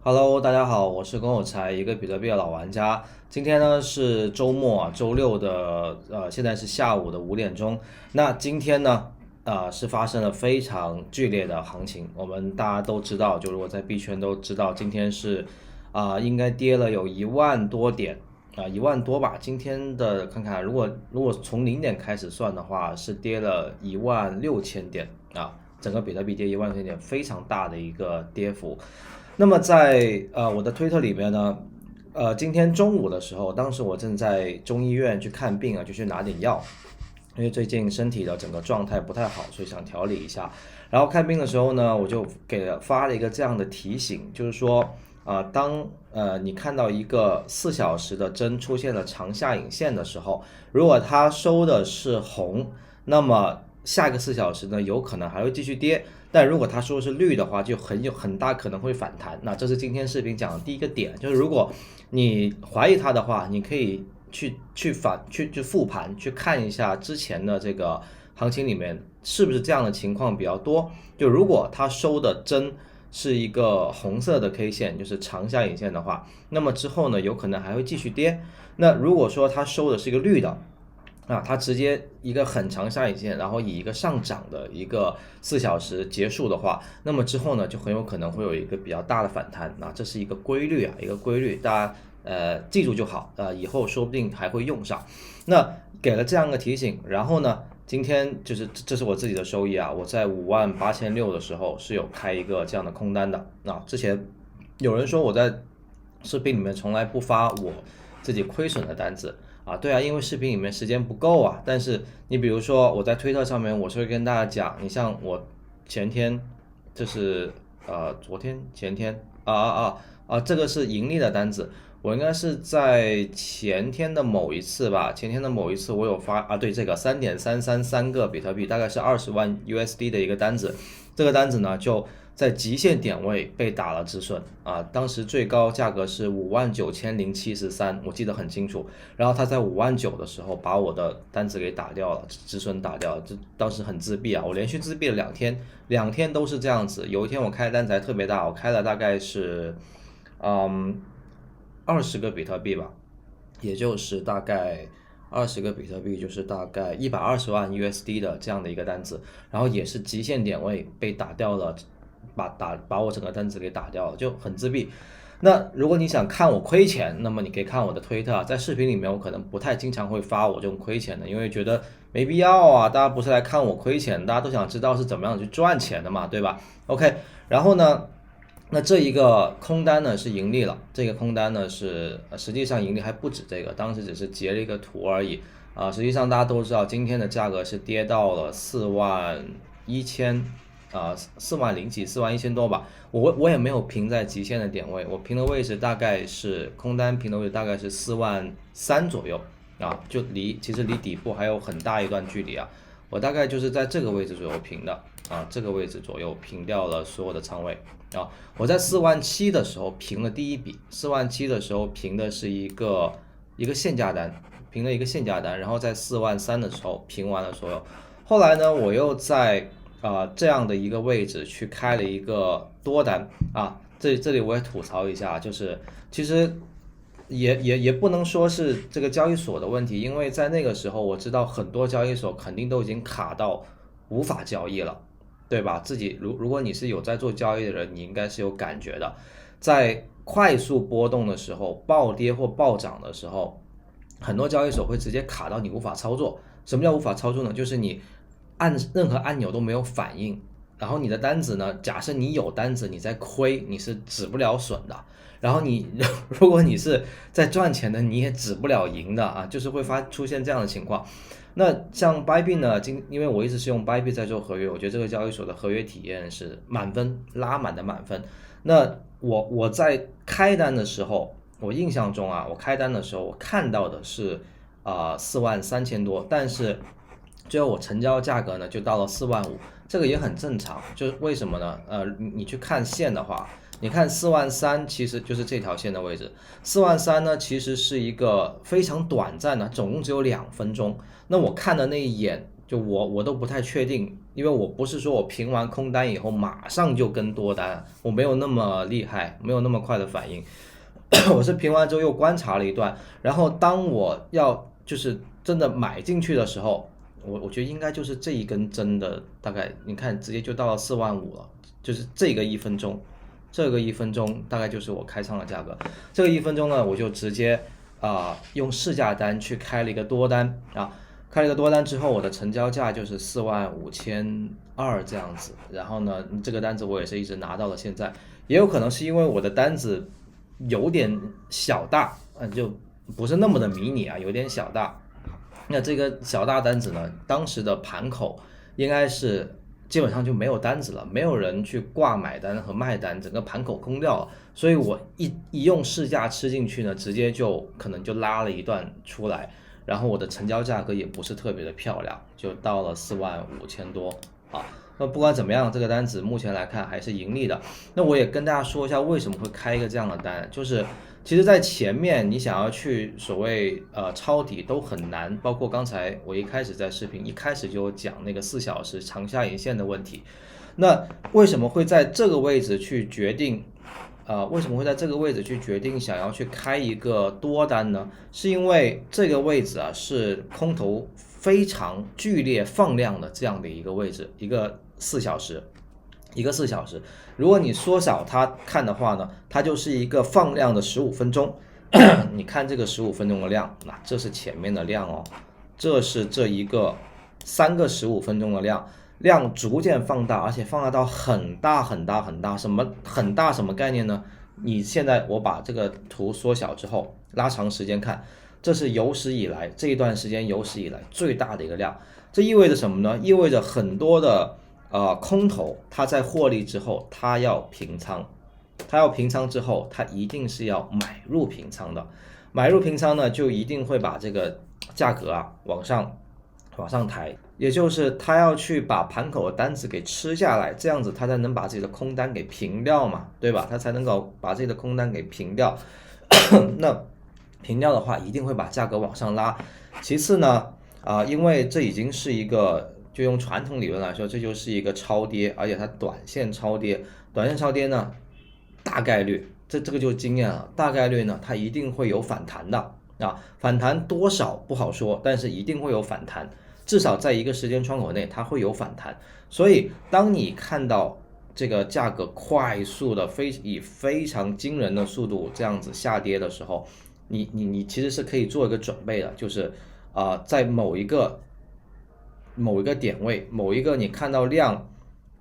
Hello，大家好，我是龚有才，一个比特币的老玩家。今天呢是周末啊，周六的现在是下午的5点钟。那今天呢，是发生了非常剧烈的行情。我们大家都知道，就如果在币圈都知道，今天是应该跌了有1万多点1万多吧。今天的看看，如果从0点开始算的话，是跌了16000点啊，整个比特币跌16000点，非常大的一个跌幅。那么在我的推特里面呢，今天中午的时候，当时我正在中医院去看病就去拿点药，因为最近身体的整个状态不太好，所以想调理一下。然后看病的时候呢，我就发了一个这样的提醒，就是说，当你看到一个4小时的针出现了长下影线的时候，如果它收的是红，那么下一个4小时呢，有可能还会继续跌。但如果它说是绿的话，就很大可能会反弹。那这是今天视频讲的第一个点，就是如果你怀疑它的话，你可以去复盘，去看一下之前的这个行情里面是不是这样的情况比较多。就如果它收的针是一个红色的 K 线，就是长下影线的话，那么之后呢，有可能还会继续跌。那如果说它收的是一个绿的，它直接一个很长下影线，然后以一个上涨的一个4小时结束的话，那么之后呢，就很有可能会有一个比较大的反弹。这是一个规律一个规律，大家记住就好，以后说不定还会用上。那给了这样的提醒，然后呢，今天就是这是我自己的收益我在58600的时候是有开一个这样的空单的。之前有人说我在视频里面从来不发我自己亏损的单子。对因为视频里面时间不够但是你比如说我在推特上面，我是会跟大家讲，你像我前天，这是昨天前天这个是盈利的单子，我应该是在前天的某一次吧，前天的某一次我有发对，这个3.333个比特币，大概是20万 USD 的一个单子，这个单子呢就在极限点位被打了止损当时最高价格是59073，我记得很清楚。然后他在59000的时候把我的单子给打掉了，止损打掉了，当时很自闭我连续自闭了2天，2天都是这样子。有一天我开的单子还特别大，我开了大概是20个比特币吧，也就是大概20个比特币，就是大概120万 USD 的这样的一个单子，然后也是极限点位被打掉了，把我整个单子给打掉了，就很自闭。那如果你想看我亏钱，那么你可以看我的推特在视频里面我可能不太经常会发我这种亏钱的，因为觉得没必要大家不是来看我亏钱，大家都想知道是怎么样去赚钱的嘛，对吧？OK，然后呢，那这一个空单呢是盈利了，这个空单呢是实际上盈利还不止这个，当时只是截了一个图而已实际上大家都知道今天的价格是跌到了410004万0几41000多吧，我也没有平在极限的点位，我平的位置大概是空单平的位置大概是43000左右就其实离底部还有很大一段距离我大概就是在这个位置左右平的这个位置左右平掉了所有的仓位我在47000的时候平了第一笔，47000的时候平的是一个限价单，平了一个限价单，然后在43000的时候平完了所有。后来呢，我又在这样的一个位置去开了一个多单这里我也吐槽一下，就是其实也不能说是这个交易所的问题，因为在那个时候我知道很多交易所肯定都已经卡到无法交易了，对吧？自己如果你是有在做交易的人，你应该是有感觉的，在快速波动的时候，暴跌或暴涨的时候，很多交易所会直接卡到你无法操作。什么叫无法操作呢？就是你按任何按钮都没有反应，然后你的单子呢，假设你有单子你在亏，你是止不了损的。然后你如果你是在赚钱的，你也止不了盈的就是会出现这样的情况。那像 Bybit 呢，因为我一直是用 Bybit 在做合约，我觉得这个交易所的合约体验是满分，拉满的满分。那我在开单的时候，我印象中我开单的时候我看到的是43000多，但是最后我成交价格呢就到了45000，这个也很正常。就是为什么呢？你去看线的话，你看43000其实就是这条线的位置，43000呢其实是一个非常短暂的，总共只有2分钟。那我看的那一眼，就我都不太确定因为我不是说我平完空单以后马上就跟多单，我没有那么厉害，没有那么快的反应。我是平完之后又观察了一段，然后当我要就是真的买进去的时候，我觉得应该就是这一根针的大概，你看直接就到了45000了，就是这个一分钟，这个一分钟大概就是我开仓的价格。这个一分钟呢，我就直接用市价单去开了一个多单啊，开了一个多单之后，我的成交价就是45200这样子。然后呢，这个单子我也是一直拿到了现在，也有可能是因为我的单子有点小大，就不是那么的迷你啊，有点小大。那这个小大单子呢，当时的盘口应该是基本上就没有单子了，没有人去挂买单和卖单，整个盘口空掉了。所以我一用市价吃进去呢，直接就可能就拉了一段出来，然后我的成交价格也不是特别的漂亮，就到了45000多啊。那不管怎么样，这个单子目前来看还是盈利的。那我也跟大家说一下为什么会开一个这样的单，就是其实在前面你想要去所谓抄底都很难，包括刚才我一开始在视频一开始就讲那个4小时长下影线的问题。那为什么会在这个位置去决定为什么会在这个位置去决定想要去开一个多单呢？是因为这个位置是空头非常剧烈放量的这样的一个位置，一个4小时，如果你缩小它看的话呢，它就是一个放量的15分钟。你看这个15分钟的量，那这是前面的量哦，这是这一个3个15分钟的量。量逐渐放大，而且放大到很大很大很大。什么很大什么概念呢？你现在我把这个图缩小之后，拉长时间看，这是有史以来这一段时间有史以来最大的一个量。这意味着什么呢？意味着很多的空头，他在获利之后，他要平仓，之后，他一定是要买入平仓的。买入平仓呢，就一定会把这个价格往上抬，也就是他要去把盘口的单子给吃下来，这样子他才能把自己的空单给平掉嘛，对吧？他才能够把自己的空单给平掉。那平掉的话，一定会把价格往上拉。其次呢，因为这已经是一个，就用传统理论来说，这就是一个超跌，而且它短线超跌，呢，大概率这个就是经验了，大概率呢，它一定会有反弹的反弹多少不好说，但是一定会有反弹。至少在一个时间窗口内，它会有反弹。所以，当你看到这个价格快速的以非常惊人的速度这样子下跌的时候，你其实是可以做一个准备的，就是在某一个点位，某一个你看到量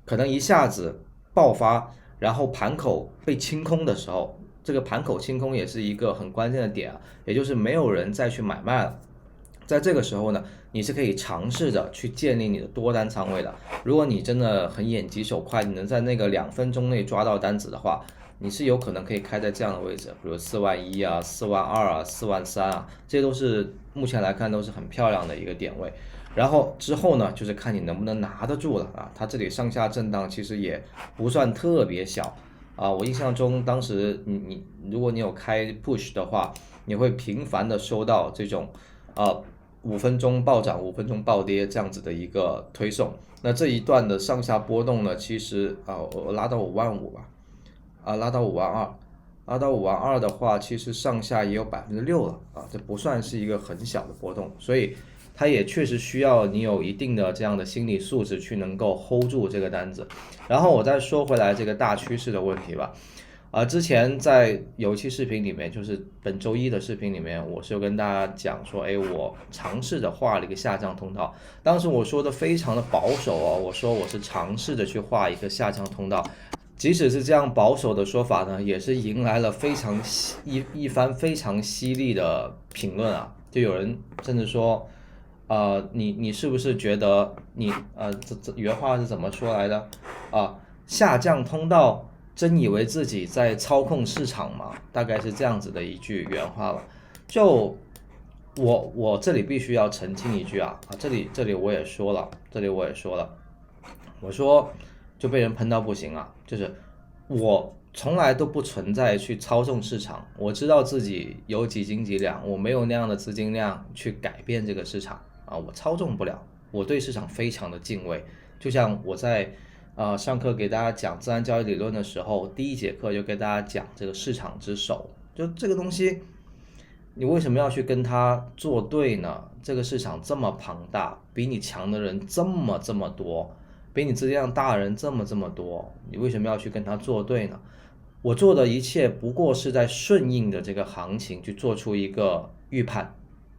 可能一下子爆发，然后盘口被清空的时候，这个盘口清空也是一个很关键的点也就是没有人再去买卖了。在这个时候呢，你是可以尝试着去建立你的多单仓位的。如果你真的很眼疾手快，你能在那个2分钟内抓到单子的话，你是有可能可以开在这样的位置，比如410004200043000这些都是目前来看都是很漂亮的一个点位。然后之后呢，就是看你能不能拿得住了它这里上下震荡其实也不算特别小我印象中当时如果你有开 push 的话，你会频繁的收到这种5分钟暴涨5分钟暴跌这样子的一个推送。那这一段的上下波动呢，其实我拉到55000吧，拉到52000的话，其实上下也有6%了这不算是一个很小的波动，所以它也确实需要你有一定的这样的心理素质去能够 hold 住这个单子。然后我再说回来这个大趋势的问题吧。之前在有一期视频里面，就是本周一的视频里面，我是有跟大家讲说，我尝试着画了一个下降通道。当时我说的非常的保守我说我是尝试着去画一个下降通道。即使是这样保守的说法呢，也是迎来了一番非常犀利的评论就有人甚至说，你是不是觉得这原话是怎么说来的下降通道。真以为自己在操控市场吗？大概是这样子的一句原话吧。就我这里必须要澄清一句这里我也说了，我说就被人喷到不行就是我从来都不存在去操纵市场，我知道自己有几斤几两，我没有那样的资金量去改变这个市场我操纵不了，我对市场非常的敬畏。就像我在上课给大家讲自然交易理论的时候，第一节课就给大家讲这个市场之手，就这个东西，你为什么要去跟他作对呢？这个市场这么庞大，比你强的人这么多，比你资金量大的人这么多，你为什么要去跟他作对呢？我做的一切不过是在顺应的这个行情去做出一个预判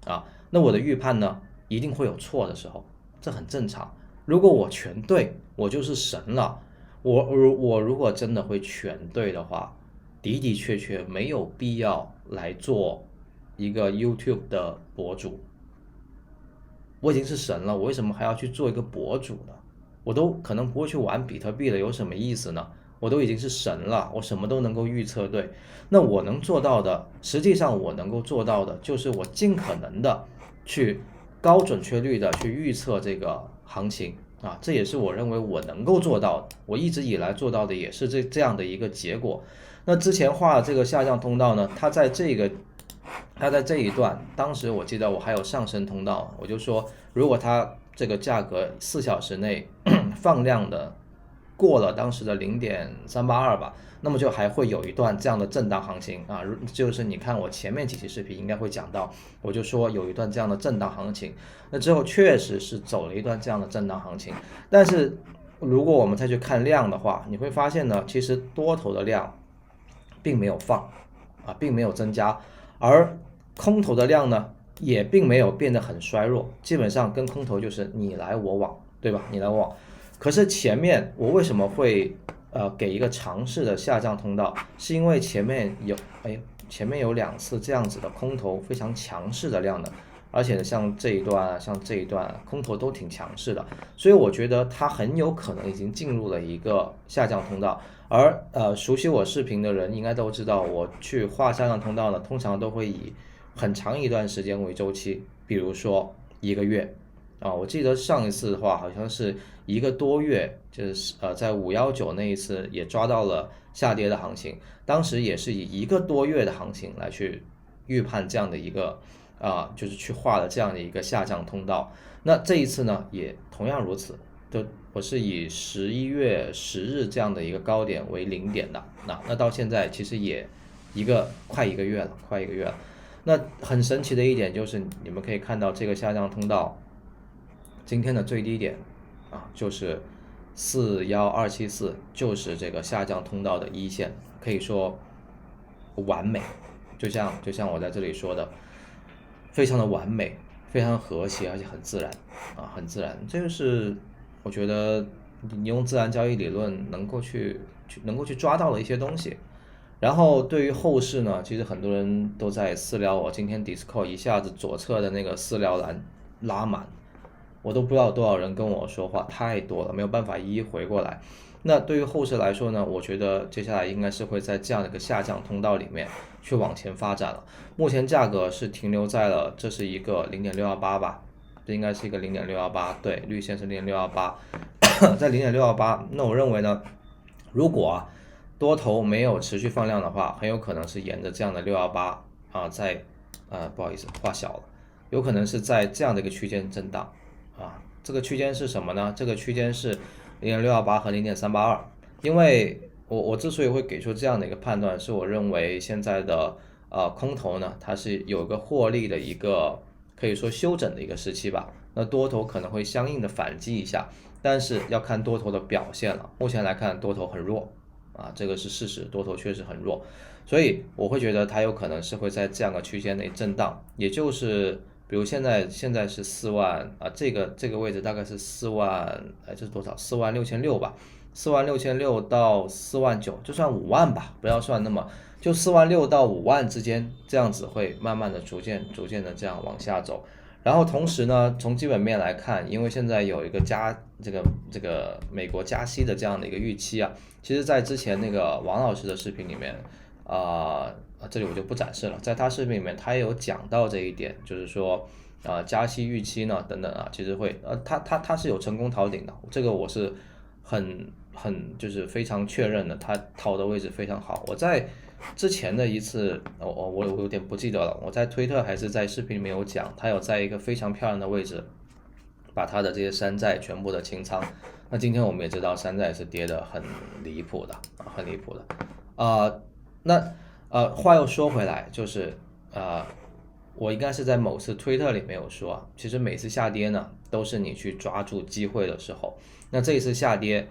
啊。那我的预判呢，一定会有错的时候，这很正常。如果我全对，我就是神了。我如果真的会全对的话，的的确确没有必要来做一个 YouTube 的博主。我已经是神了，我为什么还要去做一个博主呢？我都可能不会去玩比特币了，有什么意思呢？我都已经是神了，我什么都能够预测对。那我能做到的，实际上我能够做到的，就是我尽可能的去高准确率的去预测这个行情啊，这也是我认为我能够做到的。我一直以来做到的也是这样的一个结果。那之前画的这个下降通道呢，它在这一段，当时我记得我还有上升通道，我就说，如果它这个价格4小时内放量的过了当时的0.382吧，那么就还会有一段这样的震荡行情啊，就是你看我前面几期视频应该会讲到，我就说有一段这样的震荡行情，那之后确实是走了一段这样的震荡行情，但是如果我们再去看量的话，你会发现呢，其实多头的量并没有放啊，并没有增加，而空头的量呢也并没有变得很衰弱，基本上跟空头就是你来我往，对吧？你来我往。可是前面我为什么会给一个尝试的下降通道，是因为前面有2次这样子的空头非常强势的量的，而且像这一段空头都挺强势的，所以我觉得它很有可能已经进入了一个下降通道。而熟悉我视频的人应该都知道，我去画下降通道呢，通常都会以很长一段时间为周期，比如说1个月啊，我记得上一次的话好像是1个多月，就是在519那一次也抓到了下跌的行情，当时也是以1个多月的行情来去预判这样的一个就是去画了这样的一个下降通道。那这一次呢也同样如此，就我是以11月10日这样的一个高点为0点的，那到现在其实也快一个月了。那很神奇的一点就是你们可以看到这个下降通道今天的最低点就是41274，就是这个下降通道的一线，可以说完美，就像我在这里说的，非常的完美，非常和谐，而且很自然很自然。这就是我觉得你用自然交易理论能够去抓到的一些东西。然后对于后市呢，其实很多人都在私聊我，今天 Discord 一下子左侧的那个私聊栏拉满，我都不知道多少人跟我说话，太多了，没有办法一一回过来。那对于后市来说呢，我觉得接下来应该是会在这样的一个下降通道里面去往前发展了。目前价格是停留在了，这是一个0.618吧，这应该是一个0.618，对，绿线是0.618，在0.618，那我认为呢，如果多头没有持续放量的话，很有可能是沿着这样的618在不好意思画小了，有可能是在这样的一个区间震荡这个区间是什么呢？这个区间是0.618和0.382。因为我之所以会给出这样的一个判断，是我认为现在的空头呢，它是有一个获利的一个可以说休整的一个时期吧。那多头可能会相应的反击一下，但是要看多头的表现了。目前来看，多头很弱这个是事实，多头确实很弱，所以我会觉得它有可能是会在这样的区间内震荡，也就是比如现在是4万这个位置大概是4万，这是多少？46600吧，46600到49000，就算5万吧，不要算那么，就46000到5万之间，这样子会慢慢的逐渐的这样往下走。然后同时呢，从基本面来看，因为现在有一个这个美国加息的这样的一个预期其实在之前那个王老师的视频里面这里我就不展示了，在他视频里面他也有讲到这一点，就是说加息预期呢等等其实会他是有成功逃顶的，这个我是很就是非常确认的，他逃的位置非常好。我在之前的一次我有点不记得了，我在推特还是在视频里面有讲，他有在一个非常漂亮的位置把他的这些山寨全部的清仓那今天我们也知道山寨是跌得很离谱的很离谱的。呃，那话又说回来，就是我应该是在某次推特里面有说啊，其实每次下跌呢，都是你去抓住机会的时候。那这一次下跌，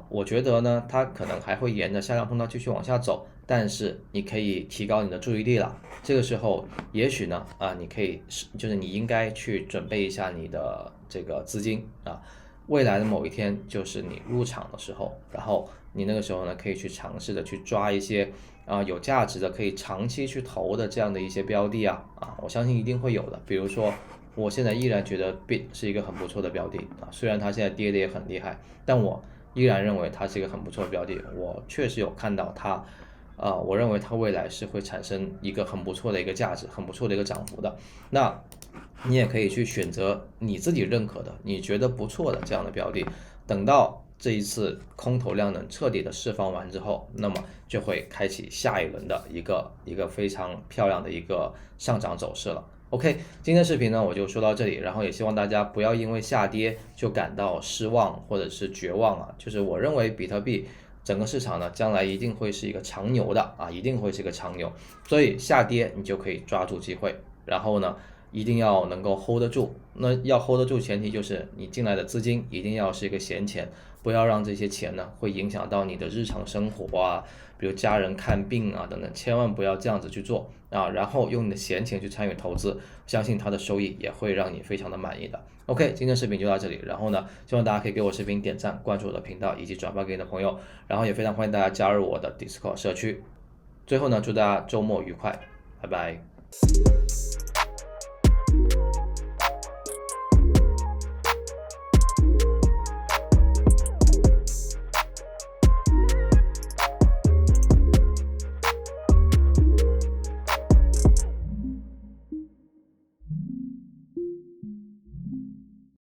我觉得呢，它可能还会沿着下降通道继续往下走，但是你可以提高你的注意力了。这个时候，也许呢，你可以就是你应该去准备一下你的这个资金啊，未来的某一天就是你入场的时候，然后你那个时候呢，可以去尝试的去抓一些有价值的可以长期去投的这样的一些标的我相信一定会有的。比如说，我现在依然觉得 BIT 是一个很不错的标的虽然它现在跌的也很厉害，但我依然认为它是一个很不错的标的。我确实有看到它，我认为它未来是会产生一个很不错的一个价值，很不错的一个涨幅的。那你也可以去选择你自己认可的、你觉得不错的这样的标的，等到这一次空头量能彻底的释放完之后，那么就会开启下一轮的一个非常漂亮的一个上涨走势了。OK，今天视频呢我就说到这里，然后也希望大家不要因为下跌就感到失望或者是绝望就是我认为比特币整个市场呢将来一定会是一个长牛的一定会是一个长牛，所以下跌你就可以抓住机会，然后呢一定要能够 hold 得住。那要 hold 得住前提就是你进来的资金一定要是一个闲钱，不要让这些钱呢会影响到你的日常生活比如家人看病等等，千万不要这样子去做然后用你的闲钱去参与投资，相信它的收益也会让你非常的满意的。OK， 今天视频就到这里，然后呢希望大家可以给我视频点赞、关注我的频道以及转发给你的朋友，然后也非常欢迎大家加入我的 Discord 社区。最后呢祝大家周末愉快，拜拜。